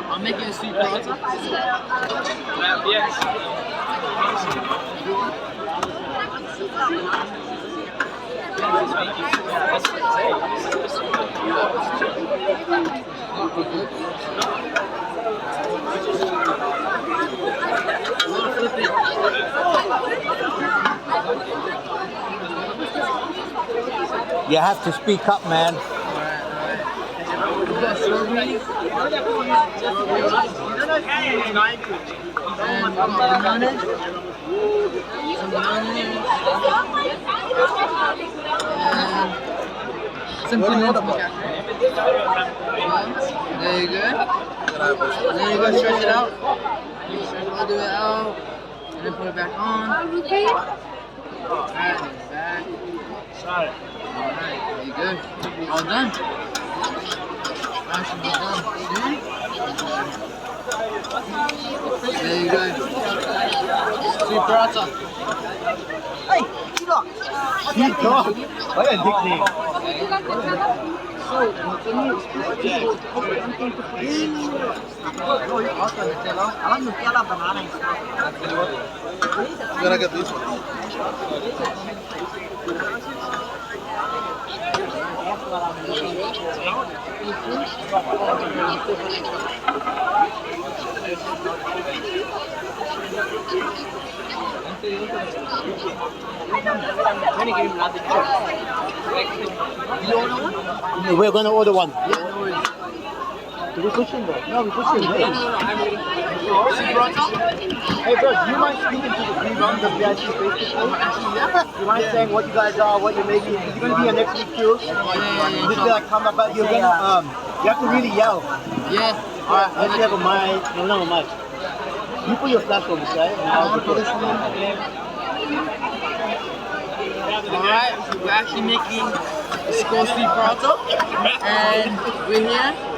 I'll make it a sweet paratha. Yes. You have to speak up, man. Some peanuts. There you go. Then you go stretch it out. Stretch all the way out. And then put it back on. Alright, back. Alright, there you go. All done. Actually done. See? There you go. Sweet paratha. Hey, T-Dog. T-Dog? What a nickname. Gotta get this one. We're gonna order one. Yeah, no worries. Did we push in though? No, we pushed in. I'm ready. Hey bro, do you mind speaking to the three rounds of VIP Facebook page? Do you mind saying what you guys are, what you're making? Is it gonna be a next week too? Just like come up, but you're gonna you have to really yell. Yeah. Alright, unless you have a mic. No, not a mic. You put your flash on this, right? Now For this one. Alright, we're actually making a score sweet paratha, and we're here